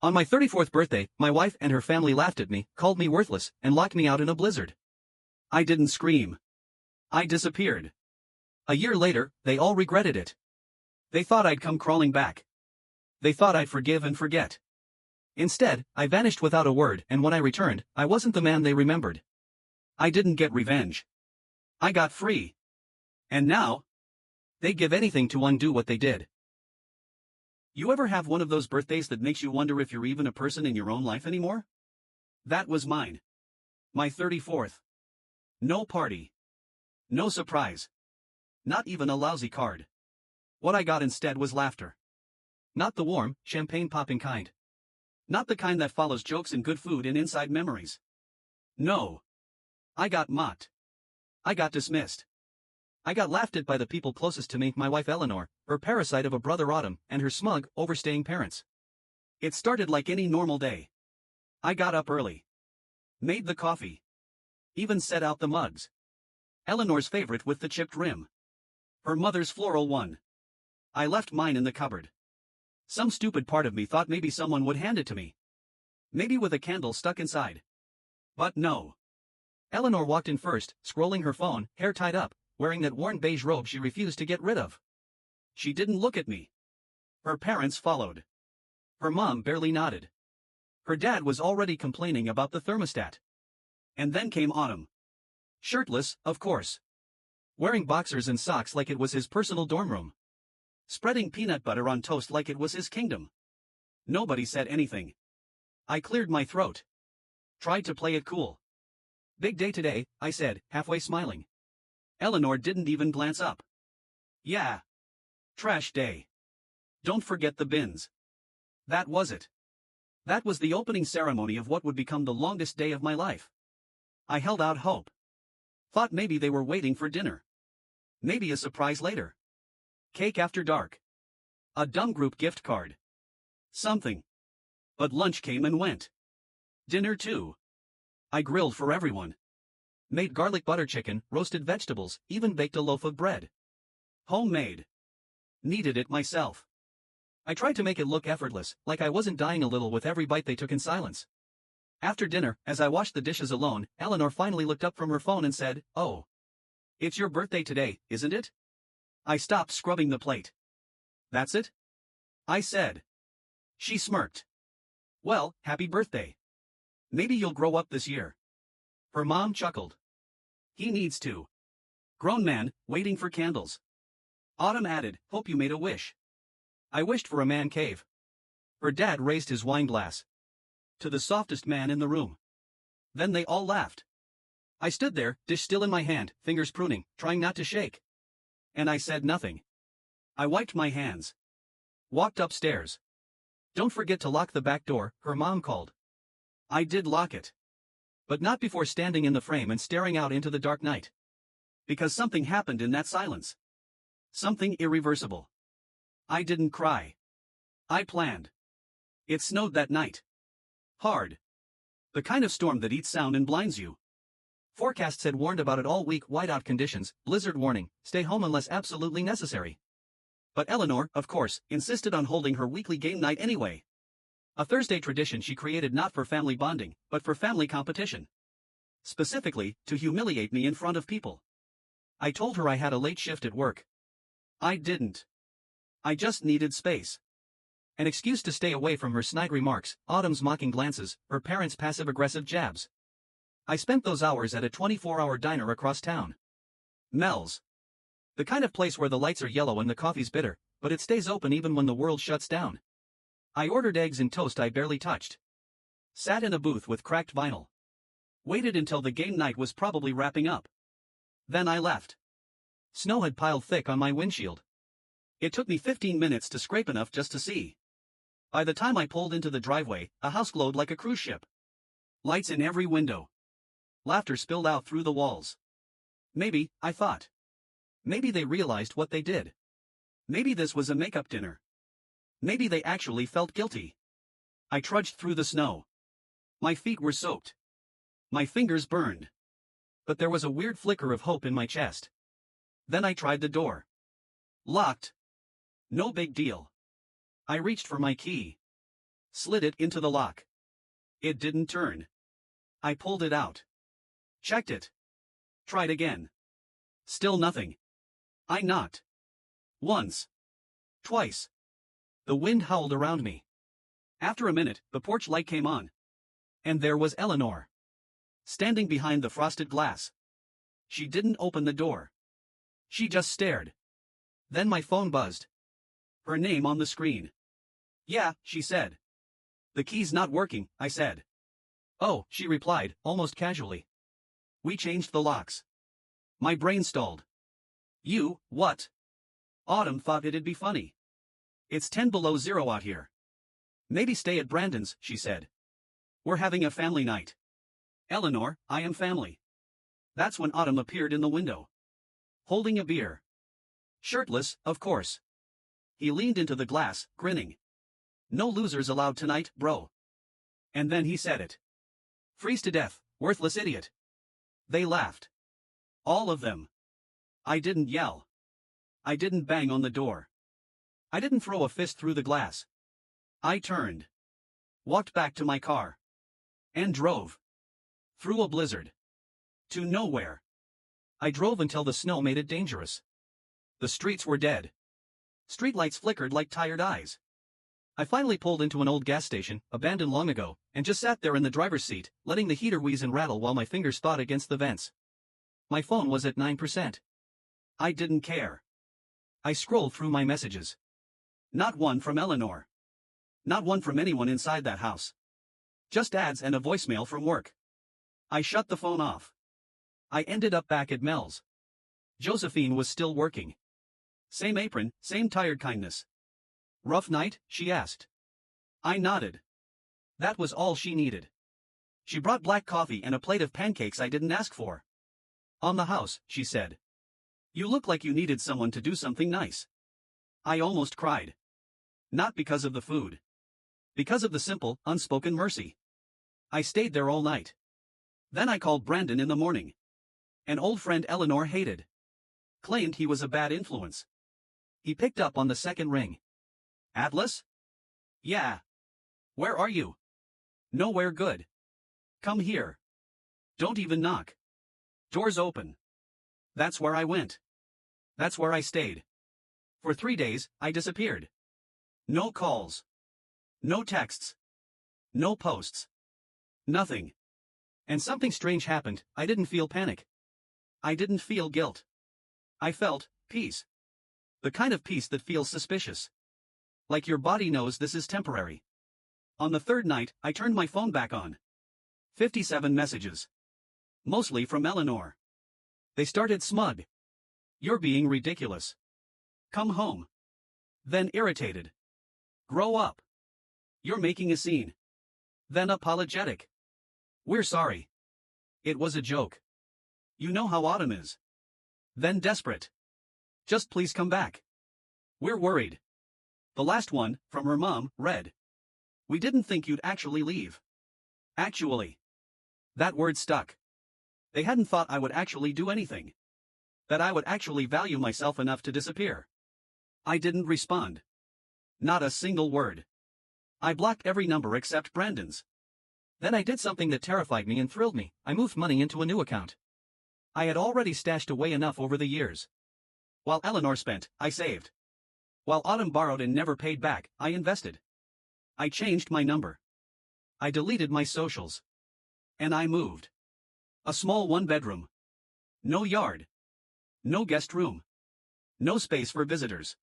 On my 34th birthday, my wife and her family laughed at me, called me worthless, and locked me out in a blizzard. I didn't scream. I disappeared. A year later, they all regretted it. They thought I'd come crawling back. They thought I'd forgive and forget. Instead, I vanished without a word, and when I returned, I wasn't the man they remembered. I didn't get revenge. I got free. And now, they'd give anything to undo what they did. You ever have one of those birthdays that makes you wonder if you're even a person in your own life anymore? That was mine. My 34th. No party. No surprise. Not even a lousy card. What I got instead was laughter. Not the warm, champagne-popping kind. Not the kind that follows jokes and good food and inside memories. No. I got mocked. I got dismissed. I got laughed at by the people closest to me, my wife Eleanor, her parasite of a brother Autumn, and her smug, overstaying parents. It started like any normal day. I got up early. Made the coffee. Even set out the mugs. Eleanor's favorite with the chipped rim. Her mother's floral one. I left mine in the cupboard. Some stupid part of me thought maybe someone would hand it to me. Maybe with a candle stuck inside. But no. Eleanor walked in first, scrolling her phone, hair tied up, wearing that worn beige robe she refused to get rid of. She didn't look at me. Her parents followed. Her mom barely nodded. Her dad was already complaining about the thermostat. And then came Autumn. Shirtless, of course. Wearing boxers and socks like it was his personal dorm room. Spreading peanut butter on toast like it was his kingdom. Nobody said anything. I cleared my throat. Tried to play it cool. Big day today, I said, halfway smiling. Eleanor didn't even glance up. Yeah. Trash day. Don't forget the bins. That was it. That was the opening ceremony of what would become the longest day of my life. I held out hope. Thought maybe they were waiting for dinner. Maybe a surprise later. Cake after dark. A dumb group gift card. Something. But lunch came and went. Dinner too. I grilled for everyone. Made garlic butter chicken, roasted vegetables, even baked a loaf of bread. Homemade. Kneaded it myself. I tried to make it look effortless, like I wasn't dying a little with every bite they took in silence. After dinner, as I washed the dishes alone, Eleanor finally looked up from her phone and said, "Oh. It's your birthday today, isn't it?" I stopped scrubbing the plate. "That's it?" I said. She smirked. "Well, happy birthday. Maybe you'll grow up this year." Her mom chuckled. "He needs to. Grown man, waiting for candles." Autumn added, "Hope you made a wish." I wished for a man cave. Her dad raised his wine glass. To the softest man in the room. Then they all laughed. I stood there, dish still in my hand, fingers pruning, trying not to shake. And I said nothing. I wiped my hands. Walked upstairs. "Don't forget to lock the back door," her mom called. I did lock it. But not before standing in the frame and staring out into the dark night. Because something happened in that silence. Something irreversible. I didn't cry. I planned. It snowed that night. Hard. The kind of storm that eats sound and blinds you. Forecasts had warned about it all week: whiteout conditions, blizzard warning, stay home unless absolutely necessary. But Eleanor, of course, insisted on holding her weekly game night anyway. A Thursday tradition she created not for family bonding, but for family competition. Specifically, to humiliate me in front of people. I told her I had a late shift at work. I didn't. I just needed space. An excuse to stay away from her snide remarks, Autumn's mocking glances, her parents' passive-aggressive jabs. I spent those hours at a 24-hour diner across town. Mel's. The kind of place where the lights are yellow and the coffee's bitter, but it stays open even when the world shuts down. I ordered eggs and toast I barely touched. Sat in a booth with cracked vinyl. Waited until the game night was probably wrapping up. Then I left. Snow had piled thick on my windshield. It took me 15 minutes to scrape enough just to see. By the time I pulled into the driveway, a house glowed like a cruise ship. Lights in every window. Laughter spilled out through the walls. Maybe, I thought. Maybe they realized what they did. Maybe this was a make-up dinner. Maybe they actually felt guilty. I trudged through the snow. My feet were soaked. My fingers burned. But there was a weird flicker of hope in my chest. Then I tried the door. Locked. No big deal. I reached for my key. Slid it into the lock. It didn't turn. I pulled it out. Checked it. Tried again. Still nothing. I knocked. Once. Twice. The wind howled around me. After a minute, the porch light came on. And there was Eleanor. Standing behind the frosted glass. She didn't open the door. She just stared. Then my phone buzzed. Her name on the screen. Yeah, she said. The key's not working, I said. Oh, she replied, almost casually. We changed the locks. My brain stalled. You, what? Autumn thought it'd be funny. It's 10 below zero out here. Maybe stay at Brandon's, she said. We're having a family night. Eleanor, I am family. That's when Autumn appeared in the window. Holding a beer. Shirtless, of course. He leaned into the glass, grinning. No losers allowed tonight, bro. And then he said it. Freeze to death, worthless idiot. They laughed. All of them. I didn't yell. I didn't bang on the door. I didn't throw a fist through the glass. I turned. Walked back to my car. And drove. Through a blizzard. To nowhere. I drove until the snow made it dangerous. The streets were dead. Streetlights flickered like tired eyes. I finally pulled into an old gas station, abandoned long ago, and just sat there in the driver's seat, letting the heater wheeze and rattle while my fingers fought against the vents. My phone was at 9%. I didn't care. I scrolled through my messages. Not one from Eleanor. Not one from anyone inside that house. Just ads and a voicemail from work. I shut the phone off. I ended up back at Mel's. Josephine was still working. Same apron, same tired kindness. Rough night, she asked. I nodded. That was all she needed. She brought black coffee and a plate of pancakes I didn't ask for. On the house, she said. You look like you needed someone to do something nice. I almost cried. Not because of the food. Because of the simple, unspoken mercy. I stayed there all night. Then I called Brandon in the morning. An old friend Eleanor hated. Claimed he was a bad influence. He picked up on the second ring. Atlas? Yeah. Where are you? Nowhere good. Come here. Don't even knock. Doors open. That's where I went. That's where I stayed. For 3 days, I disappeared. No calls. No texts. No posts. Nothing. And something strange happened. I didn't feel panic. I didn't feel guilt. I felt peace. The kind of peace that feels suspicious. Like your body knows this is temporary. On the third night, I turned my phone back on. 57 messages. Mostly from Eleanor. They started smug. You're being ridiculous. Come home. Then irritated. Grow up. You're making a scene. Then apologetic. We're sorry. It was a joke. You know how Autumn is. Then desperate. Just please come back. We're worried. The last one, from her mom, read. We didn't think you'd actually leave. Actually. That word stuck. They hadn't thought I would actually do anything. That I would actually value myself enough to disappear. I didn't respond. Not a single word. I blocked every number except Brandon's. Then I did something that terrified me and thrilled me. I moved money into a new account. I had already stashed away enough over the years. While Eleanor spent, I saved. While Autumn borrowed and never paid back, I invested. I changed my number. I deleted my socials. And I moved. A small one-bedroom. No yard. No guest room. No space for visitors.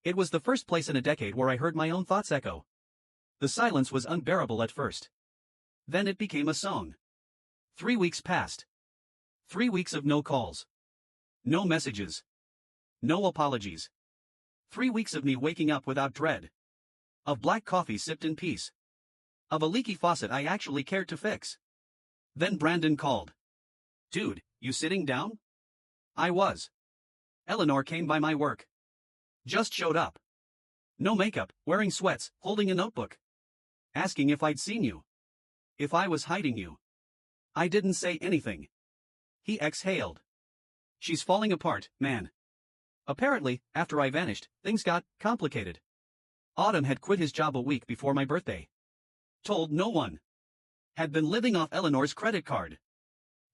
It was the first place in a decade where I heard my own thoughts echo. The silence was unbearable at first. Then it became a song. 3 weeks passed. 3 weeks of no calls. No messages. No apologies. 3 weeks of me waking up without dread. Of black coffee sipped in peace. Of a leaky faucet I actually cared to fix. Then Brandon called. Dude, you sitting down? I was. Eleanor came by my work. Just showed up. No makeup, wearing sweats, holding a notebook. Asking if I'd seen you. If I was hiding you. I didn't say anything. He exhaled. She's falling apart, man. Apparently, after I vanished, things got complicated. Autumn had quit his job a week before my birthday. Told no one. Had been living off Eleanor's credit card.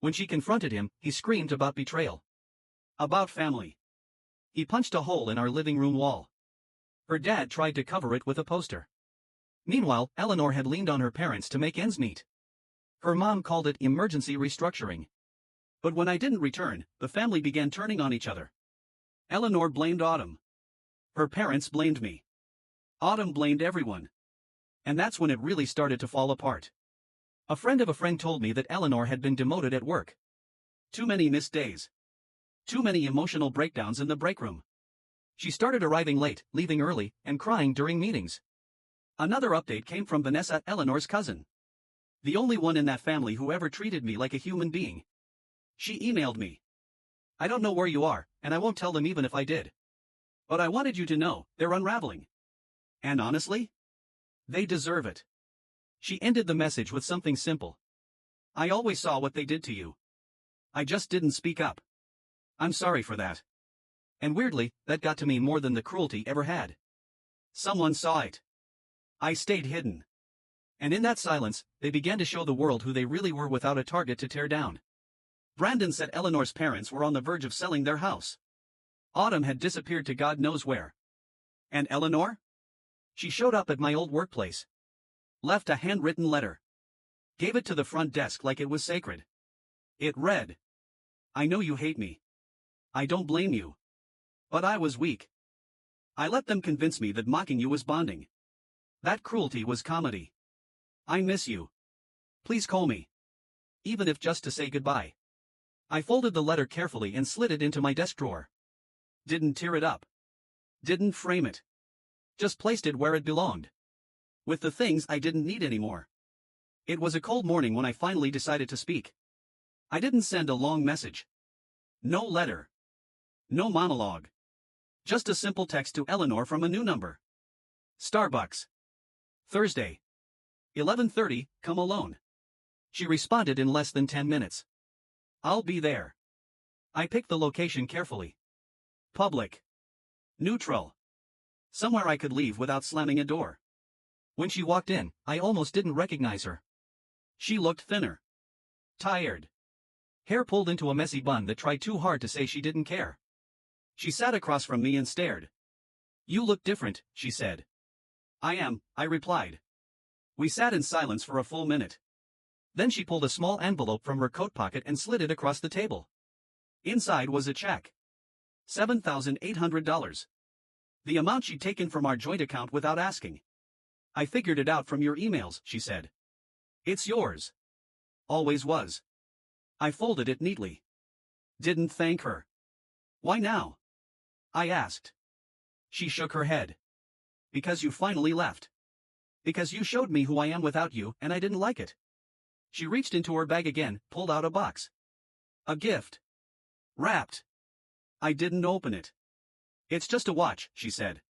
When she confronted him, he screamed about betrayal. About family. He punched a hole in our living room wall. Her dad tried to cover it with a poster. Meanwhile, Eleanor had leaned on her parents to make ends meet. Her mom called it emergency restructuring. But when I didn't return, the family began turning on each other. Eleanor blamed Autumn. Her parents blamed me. Autumn blamed everyone. And that's when it really started to fall apart. A friend of a friend told me that Eleanor had been demoted at work. Too many missed days. Too many emotional breakdowns in the break room. She started arriving late, leaving early, and crying during meetings. Another update came from Vanessa, Eleanor's cousin. The only one in that family who ever treated me like a human being. She emailed me. I don't know where you are, and I won't tell them even if I did. But I wanted you to know, they're unraveling. And honestly? They deserve it. She ended the message with something simple. I always saw what they did to you. I just didn't speak up. I'm sorry for that. And weirdly, that got to me more than the cruelty ever had. Someone saw it. I stayed hidden. And in that silence, they began to show the world who they really were without a target to tear down. Brandon said Eleanor's parents were on the verge of selling their house. Autumn had disappeared to God knows where. And Eleanor? She showed up at my old workplace. Left a handwritten letter. Gave it to the front desk like it was sacred. It read, I know you hate me. I don't blame you. But I was weak. I let them convince me that mocking you was bonding. That cruelty was comedy. I miss you. Please call me. Even if just to say goodbye. I folded the letter carefully and slid it into my desk drawer. Didn't tear it up. Didn't frame it. Just placed it where it belonged. With the things I didn't need anymore. It was a cold morning when I finally decided to speak. I didn't send a long message. No letter. No monologue. Just a simple text to Eleanor from a new number. Starbucks. Thursday. 11:30, come alone. She responded in less than 10 minutes. I'll be there. I picked the location carefully. Public. Neutral. Somewhere I could leave without slamming a door. When she walked in, I almost didn't recognize her. She looked thinner. Tired. Hair pulled into a messy bun that tried too hard to say she didn't care. She sat across from me and stared. You look different, she said. I am, I replied. We sat in silence for a full minute. Then she pulled a small envelope from her coat pocket and slid it across the table. Inside was a check. $7,800. The amount she'd taken from our joint account without asking. I figured it out from your emails, she said. It's yours. Always was. I folded it neatly. Didn't thank her. Why now? I asked. She shook her head. Because you finally left. Because you showed me who I am without you, and I didn't like it. She reached into her bag again, pulled out a box. A gift. Wrapped. I didn't open it. It's just a watch, she said.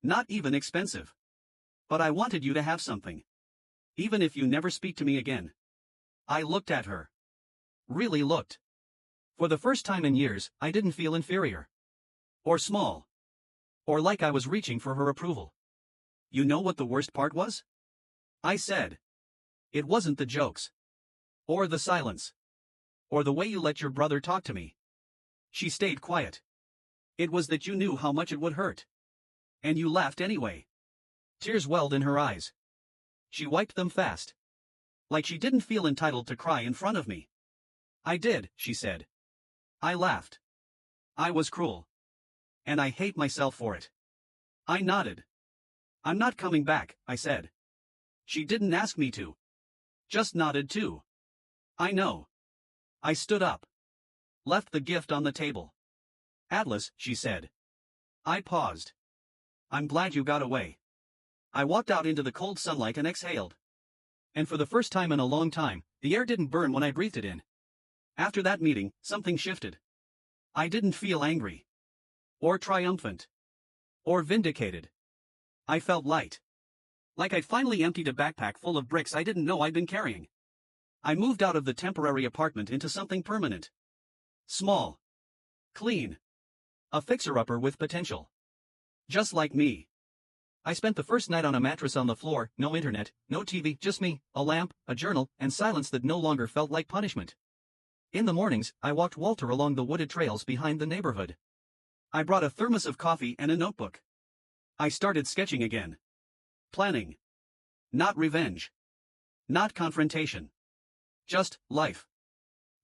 Not even expensive. But I wanted you to have something. Even if you never speak to me again. I looked at her. Really looked. For the first time in years, I didn't feel inferior. Or small. Or like I was reaching for her approval. You know what the worst part was? I said. It wasn't the jokes. Or the silence. Or the way you let your brother talk to me. She stayed quiet. It was that you knew how much it would hurt. And you laughed anyway. Tears welled in her eyes. She wiped them fast. Like she didn't feel entitled to cry in front of me. I did, she said. I laughed. I was cruel. And I hate myself for it. I nodded. I'm not coming back, I said. She didn't ask me to. Just nodded too. I know. I stood up. Left the gift on the table. Atlas, she said. I paused. I'm glad you got away. I walked out into the cold sunlight and exhaled. And for the first time in a long time, the air didn't burn when I breathed it in. After that meeting, something shifted. I didn't feel angry. Or triumphant. Or vindicated. I felt light. Like I'd finally emptied a backpack full of bricks I didn't know I'd been carrying. I moved out of the temporary apartment into something permanent. Small. Clean. A fixer-upper with potential. Just like me. I spent the first night on a mattress on the floor, no internet, no TV, just me, a lamp, a journal, and silence that no longer felt like punishment. In the mornings, I walked Walter along the wooded trails behind the neighborhood. I brought a thermos of coffee and a notebook. I started sketching again. Planning. Not revenge. Not confrontation. Just life.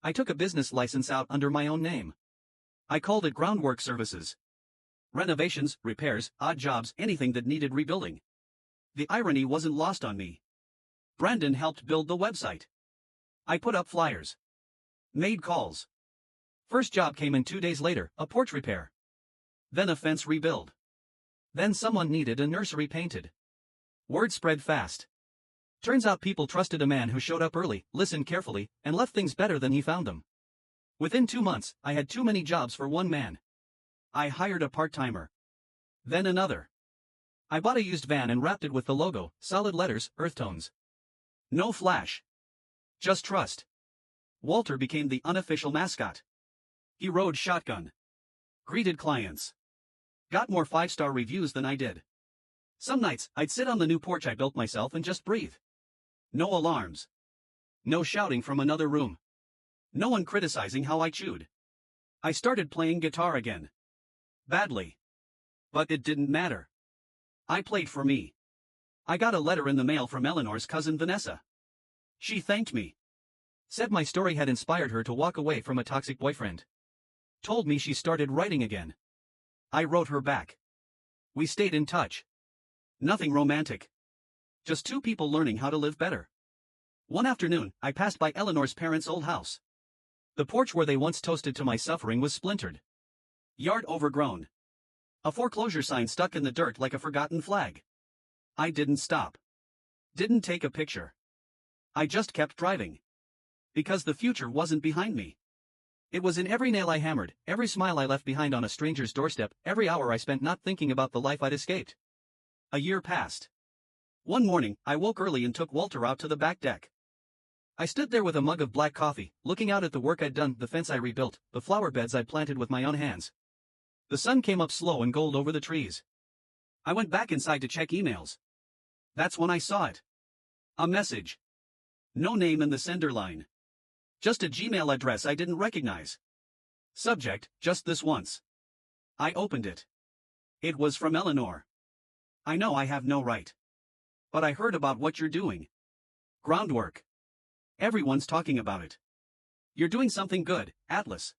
I took a business license out under my own name. I called it Groundwork Services. Renovations, repairs, odd jobs, anything that needed rebuilding. The irony wasn't lost on me. Brandon helped build the website. I put up flyers. Made calls. First job came in 2 days later, a porch repair. Then a fence rebuild. Then someone needed a nursery painted. Word spread fast. Turns out people trusted a man who showed up early, listened carefully, and left things better than he found them. Within 2 months, I had too many jobs for one man. I hired a part-timer. Then another. I bought a used van and wrapped it with the logo, solid letters, earth tones. No flash. Just trust. Walter became the unofficial mascot. He rode shotgun. Greeted clients. Got more 5-star reviews than I did. Some nights, I'd sit on the new porch I built myself and just breathe. No alarms. No shouting from another room. No one criticizing how I chewed. I started playing guitar again. Badly. But it didn't matter. I played for me. I got a letter in the mail from Eleanor's cousin Vanessa. She thanked me. Said my story had inspired her to walk away from a toxic boyfriend. Told me she started writing again. I wrote her back. We stayed in touch. Nothing romantic. Just two people learning how to live better. One afternoon, I passed by Eleanor's parents' old house. The porch where they once toasted to my suffering was splintered. Yard overgrown. A foreclosure sign stuck in the dirt like a forgotten flag. I didn't stop. Didn't take a picture. I just kept driving. Because the future wasn't behind me. It was in every nail I hammered, every smile I left behind on a stranger's doorstep, every hour I spent not thinking about the life I'd escaped. A year passed. One morning, I woke early and took Walter out to the back deck. I stood there with a mug of black coffee, looking out at the work I'd done, the fence I rebuilt, the flower beds I'd planted with my own hands. The sun came up slow and gold over the trees. I went back inside to check emails. That's when I saw it. A message. No name in the sender line. Just a Gmail address I didn't recognize. Subject, just this once. I opened it. It was from Eleanor. I know I have no right. But I heard about what you're doing. Groundwork. Everyone's talking about it. You're doing something good, Atlas.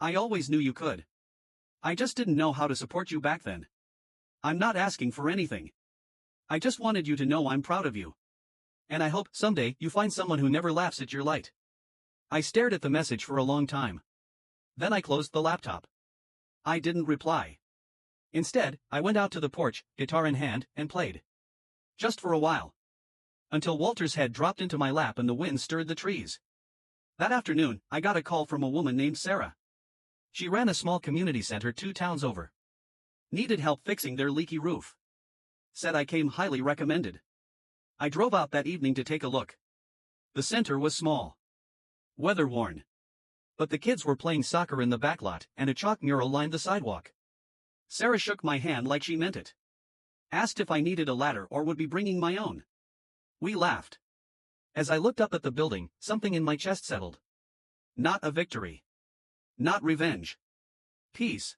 I always knew you could. I just didn't know how to support you back then. I'm not asking for anything. I just wanted you to know I'm proud of you. And I hope someday you find someone who never laughs at your light. I stared at the message for a long time. Then I closed the laptop. I didn't reply. Instead, I went out to the porch, guitar in hand, and played. Just for a while. Until Walter's head dropped into my lap and the wind stirred the trees. That afternoon, I got a call from a woman named Sarah. She ran a small community center 2 towns over. Needed help fixing their leaky roof. Said I came highly recommended. I drove out that evening to take a look. The center was small. Weather-worn. But the kids were playing soccer in the backlot, and a chalk mural lined the sidewalk. Sarah shook my hand like she meant it. Asked if I needed a ladder or would be bringing my own. We laughed. As I looked up at the building, something in my chest settled. Not a victory. Not revenge. Peace.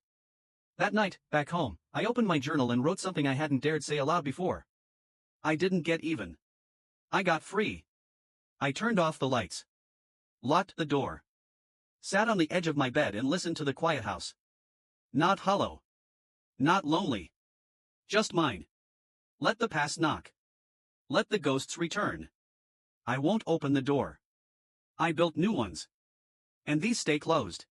That night, back home, I opened my journal and wrote something I hadn't dared say aloud before. I didn't get even. I got free. I turned off the lights. Locked the door. Sat on the edge of my bed and listened to the quiet house. Not hollow. Not lonely. Just mine. Let the past knock. Let the ghosts return. I won't open the door. I built new ones. And these stay closed.